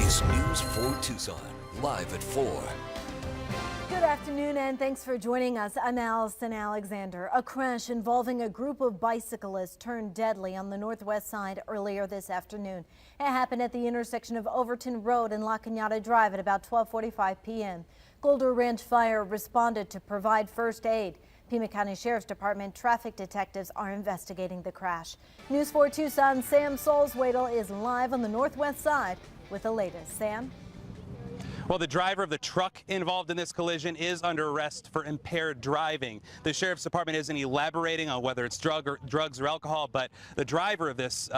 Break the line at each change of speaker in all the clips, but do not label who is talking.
is News 4 Tucson, live at 4.
Good afternoon and thanks for joining us. I'm Allison Alexander. A crash involving a group of bicyclists turned deadly on the northwest side earlier this afternoon. It happened at the intersection of Overton Road and La Cañada Drive at about 12:45 p.m. Golder Ranch Fire responded to provide first aid. Pima County Sheriff's Department traffic detectives are investigating the crash. News 4 Tucson, Sam Salzwedel is live on the northwest side with the latest. Sam?
Well, the driver of the truck involved in this collision is under arrest for impaired driving. The Sheriff's Department isn't elaborating on whether it's drugs or alcohol, but the driver of this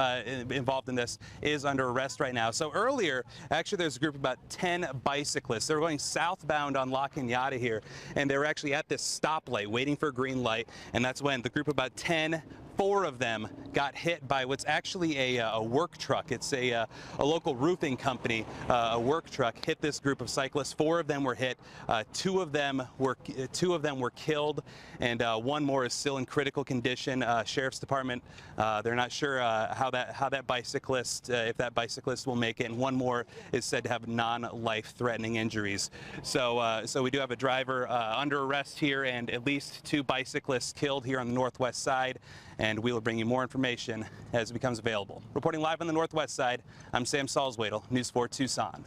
involved in this is under arrest right now. So earlier, actually, there's a group of about 10 bicyclists. They were going southbound on La Cañada here, and they were actually at this stoplight waiting for a green light, and that's when the group of about 10 4 of them got hit by what's actually a work truck. It's a local roofing company. A work truck hit this group of cyclists. 4 of them were hit. Two of them were killed, and one more is still in critical condition. Sheriff's Department, they're not sure how that bicyclist, if that bicyclist will make it, and one more is said to have non-life-threatening injuries. So we do have a driver under arrest here, and at least 2 bicyclists killed here on the northwest side. And we will bring you more information as it becomes available. Reporting live on the northwest side, I'm Sam Salzwedel, News 4 Tucson.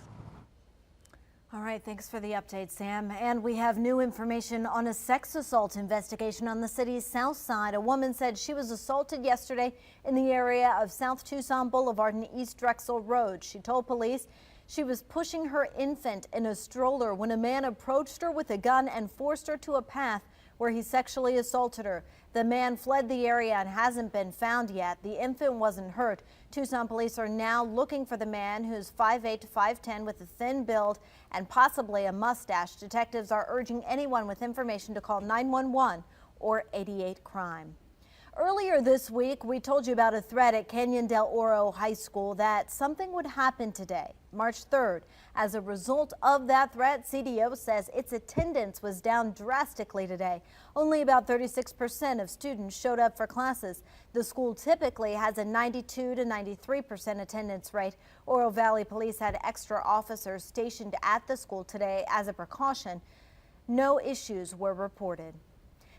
All right, thanks for the update, Sam. And we have new information on a sex assault investigation on the city's south side. A woman said she was assaulted yesterday in the area of South Tucson Boulevard and East Drexel Road. She told police she was pushing her infant in a stroller when a man approached her with a gun and forced her to a path where he sexually assaulted her. The man fled the area and hasn't been found yet. The infant wasn't hurt. Tucson police are now looking for the man, who's 5'8" to 5'10", with a thin build and possibly a mustache. Detectives are urging anyone with information to call 911 or 88 Crime. Earlier this week, we told you about a threat at Canyon del Oro High School that something would happen today, March 3rd. As a result of that threat, CDO says its attendance was down drastically today. Only about 36% of students showed up for classes. The school typically has a 92 to 93% attendance rate. Oro Valley Police had extra officers stationed at the school today as a precaution. No issues were reported.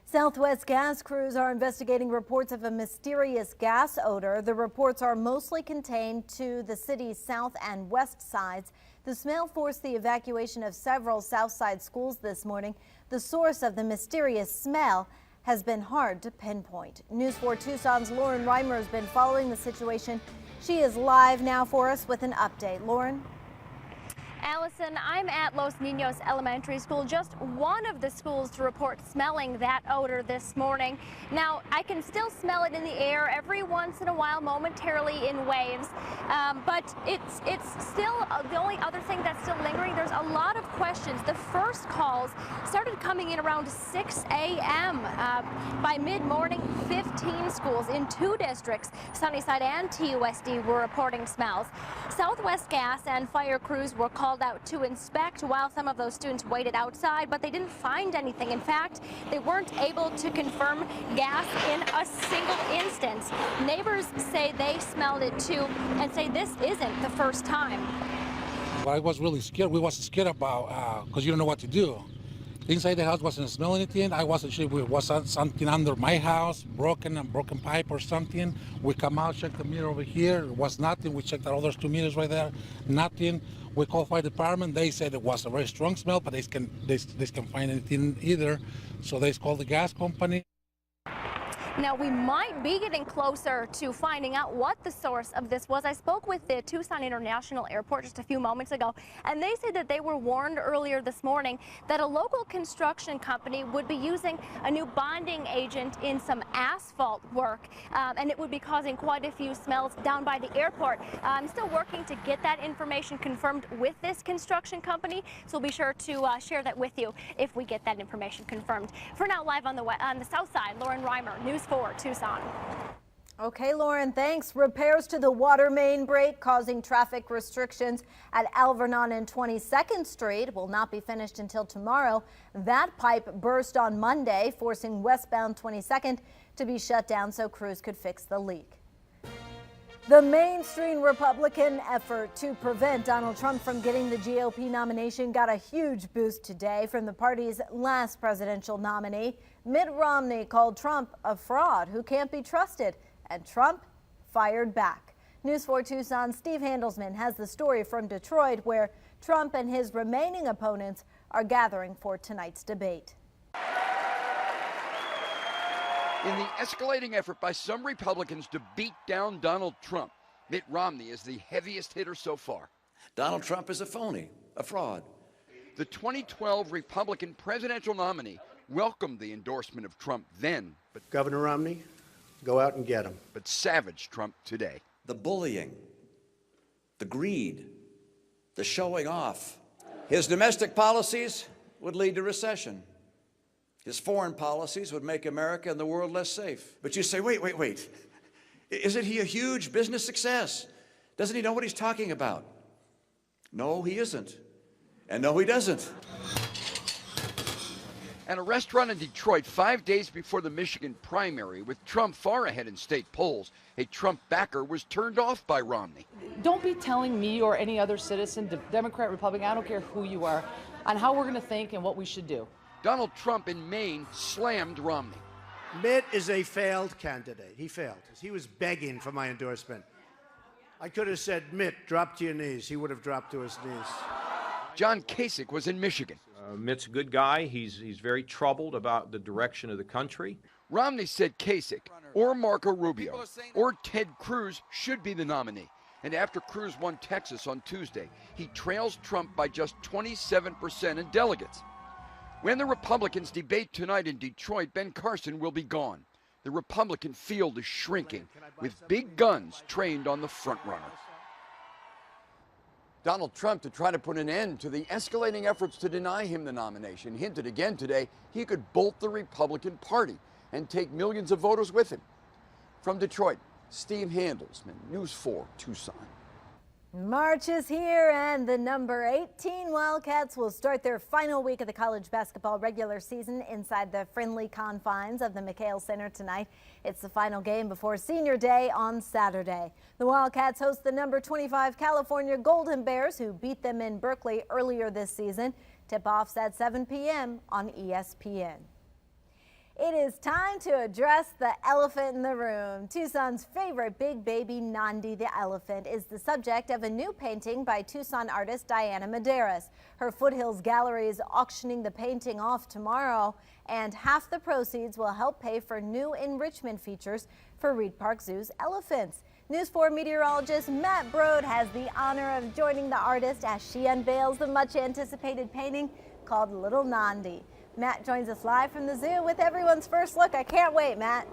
Southwest gas crews are investigating reports of a mysterious gas odor. The reports are mostly contained to the city's south and west sides. The smell forced the evacuation of several south side schools this morning. The source of the mysterious smell has been hard to pinpoint. News 4 Tucson's Lauren Reimer has been following the situation. She is live now for us with an update. Lauren?
Allison, I'm at Los Niños Elementary School, just one of the schools to report smelling that odor this morning. Now, I can still smell it in the air every once in a while, momentarily in waves, but it's still the only other thing that's still lingering. There's a lot of questions. The first calls started coming in around 6 a.m. By mid-morning, 15 schools in 2 districts, Sunnyside and TUSD, were reporting smells. Southwest Gas and fire crews were called out to inspect while some of those students waited outside, but they didn't find anything. In fact, they weren't able to confirm gas in a single instance. Neighbors say they smelled it too and say this isn't the first time.
Well, I was really scared. We wasn't scared about because you don't know what to do. Inside the house wasn't smelling anything. I wasn't sure if it was something under my house, broken pipe or something. We come out, check the meter over here. It was nothing. We checked the other 2 meters right there. Nothing. We called fire department. They said it was a very strong smell, but they can find anything either. So they called the gas company.
Now, we might be getting closer to finding out what the source of this was. I spoke with the Tucson International Airport just a few moments ago, and they said that they were warned earlier this morning that a local construction company would be using a new bonding agent in some asphalt work, and it would be causing quite a few smells down by the airport. I'm still working to get that information confirmed with this construction company, so we'll be sure to share that with you if we get that information confirmed. For now, live on the south side, Lauren Reimer, News 4 Tucson.
Okay, Lauren, thanks. Repairs to the water main break causing traffic restrictions at Alvernon and 22nd Street will not be finished until tomorrow. That pipe burst on Monday, forcing westbound 22nd to be shut down so crews could fix the leak. The mainstream Republican effort to prevent Donald Trump from getting the GOP nomination got a huge boost today from the party's last presidential nominee. Mitt Romney called Trump a fraud who can't be trusted, and Trump fired back. News 4 Tucson's Steve Handelsman has the story from Detroit, where Trump and his remaining opponents are gathering for tonight's debate.
In the escalating effort by some Republicans to beat down Donald Trump, Mitt Romney is the heaviest hitter so far.
Donald Trump is a phony, a fraud.
The 2012 Republican presidential nominee welcomed the endorsement of Trump then, but
Governor Romney, go out and get him.
but savaged Trump today.
The bullying, the greed, the showing off. His domestic policies would lead to recession. His foreign policies would make America and the world less safe. But you say, wait. Isn't he a huge business success? Doesn't he know what he's talking about? No, he isn't. And no, he doesn't.
At a restaurant in Detroit 5 days before the Michigan primary, with Trump far ahead in state polls, a Trump backer was turned off by Romney.
Don't be telling me or any other citizen, Democrat, Republican, I don't care who you are, on how we're going to think and what we should do.
Donald Trump in Maine slammed Romney.
Mitt is a failed candidate. He failed. He was begging for my endorsement. I could have said, Mitt, drop to your knees. He would have dropped to his knees.
John Kasich was in Michigan.
Mitt's a good guy. He's very troubled about the direction of the country.
Romney said Kasich or Marco Rubio or Ted Cruz should be the nominee. And after Cruz won Texas on Tuesday, he trails Trump by just 27% in delegates. When the Republicans debate tonight in Detroit, Ben Carson will be gone. The Republican field is shrinking, with big guns trained on the frontrunner. Donald Trump, to try to put an end to the escalating efforts to deny him the nomination, hinted again today he could bolt the Republican Party and take millions of voters with him. From Detroit, Steve Handelsman, News 4 Tucson.
March is here, and the number 18 Wildcats will start their final week of the college basketball regular season inside the friendly confines of the McHale Center tonight. It's the final game before Senior Day on Saturday. The Wildcats host the number 25 California Golden Bears, who beat them in Berkeley earlier this season. Tip-offs at 7 p.m. on ESPN. It is time to address the elephant in the room. Tucson's favorite big baby, Nandi the elephant, is the subject of a new painting by Tucson artist Diana Medeiros. Her Foothills Gallery is auctioning the painting off tomorrow, and half the proceeds will help pay for new enrichment features for Reed Park Zoo's elephants. News 4 meteorologist Matt Brode has the honor of joining the artist as she unveils the much-anticipated painting called Little Nandi. Matt joins us live from the zoo with everyone's first look. I can't wait, Matt.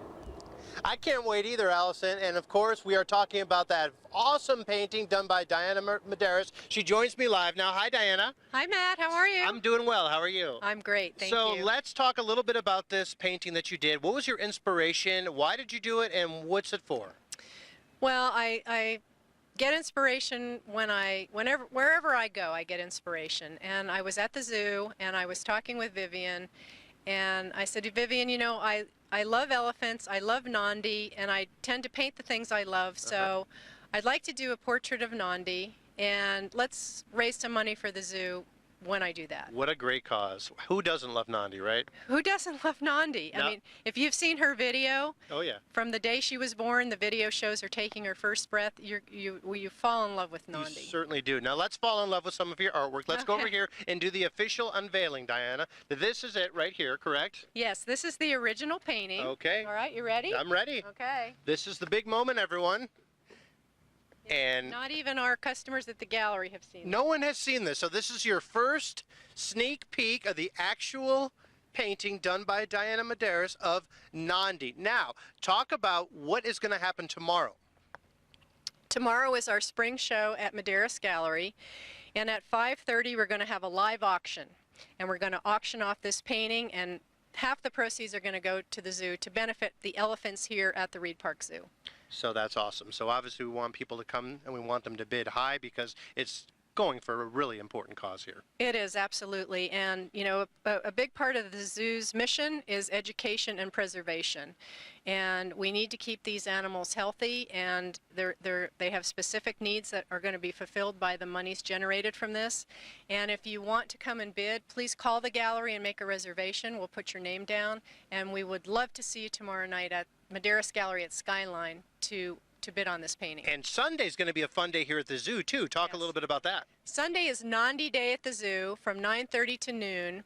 I can't wait either, Allison. And of course, we are talking about that awesome painting done by Diana Medeiros. She joins me live now. Hi, Diana.
Hi, Matt. How are you?
I'm doing well. How are you?
I'm great. Thank you.
So let's talk a little bit about this painting that you did. What was your inspiration? Why did you do it? And what's it for?
Well, I get inspiration wherever I go, I get inspiration. And I was at the zoo and I was talking with Vivian, and I said to Vivian, you know, I love elephants, I love Nandi, and I tend to paint the things I love, so I'd like to do a portrait of Nandi, and let's raise some money for the zoo when I do that.
What a great cause. Who doesn't love Nandi, right?
Who doesn't love Nandi?
No.
I mean, if you've seen her video,
Oh, yeah.
from the day she was born, the video shows her taking her first breath. You fall in love with Nandi.
You certainly do. Now let's fall in love with some of your artwork. Let's go over
Okay.
here and do the official unveiling, Diana. This is it right here, correct?
Yes, this is the original painting.
Okay.
All right, you ready?
I'm ready.
Okay.
This is the big moment, everyone. And
Not even our customers at the gallery have seen
no one has seen this. So this is your first sneak peek of the actual painting done by Diana Medeiros of Nandi. Now, talk about what is going to happen tomorrow.
Tomorrow is our spring show at Medeiros Gallery, and at 5:30 we're going to have a live auction, and we're going to auction off this painting, and half the proceeds are going to go to the zoo to benefit the elephants here at the Reed Park Zoo.
So that's awesome. So obviously we want people to come and we want them to bid high because it's going for a really important cause here.
It is, absolutely. And, you know, a big part of the zoo's mission is education and preservation. And we need to keep these animals healthy, and they have specific needs that are going to be fulfilled by the monies generated from this. And if you want to come and bid, please call the gallery and make a reservation. We'll put your name down, and we would love to see you tomorrow night at Medeiros Gallery at Skyline to bid on this painting.
And Sunday's going to be a fun day here at the zoo, too. Talk a little bit about that.
Sunday is Nandi Day at the zoo from 9:30 to noon,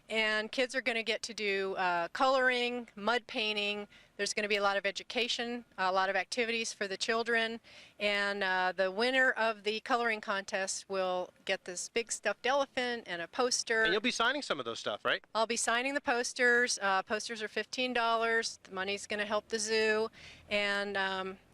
and kids are going to get to do coloring, mud painting. There's going to be a lot of education, a lot of activities for the children, and the winner of the coloring contest will get this big stuffed elephant and a poster.
And you'll be signing some of those stuff, right?
I'll be signing the posters. Posters are $15. The money's going to help the zoo, and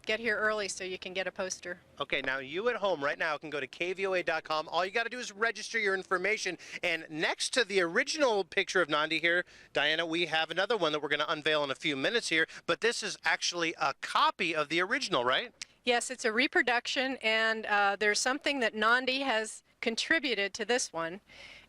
get here early so you can get a poster.
Okay, now you at home right now can go to kvoa.com. All you got to do is register your information. And next to the original picture of Nandi here, Diana, we have another one that we're going to unveil in a few minutes here. But this is actually a copy of the original, right?
Yes, it's a reproduction, and there's something that Nandi has contributed to this one.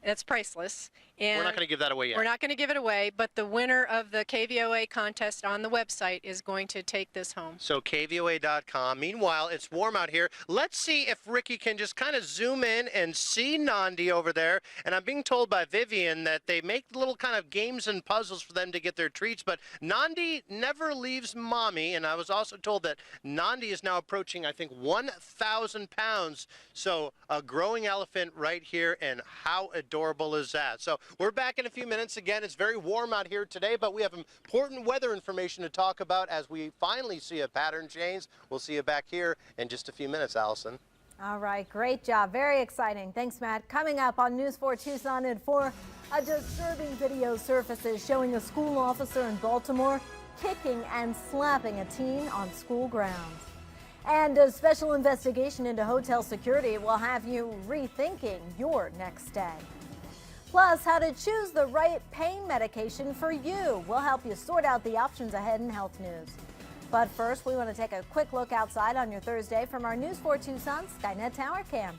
That's priceless. And
we're not going to give that away yet.
We're not going to give it away, but the winner of the KVOA contest on the website is going to take this home.
So kvoa.com. Meanwhile, it's warm out here. Let's see if Ricky can just kind of zoom in and see Nandi over there. And I'm being told by Vivian that they make little kind of games and puzzles for them to get their treats. But Nandi never leaves mommy. And I was also told that Nandi is now approaching, I think, 1,000 pounds. So a growing elephant right here. And how adorable is that? So we're back in a few minutes. Again, it's very warm out here today, but we have important weather information to talk about as we finally see a pattern change. We'll see you back here in just a few minutes, Allison.
All right, great job. Very exciting. Thanks, Matt. Coming up on News 4 Tucson at 4, a disturbing video surfaces showing a school officer in Baltimore kicking and slapping a teen on school grounds. And a special investigation into hotel security will have you rethinking your next stay. Plus, how to choose the right pain medication for you. We'll help you sort out the options ahead in health news. But first, we want to take a quick look outside on your Thursday from our News 4 Tucson Skynet Tower Cam.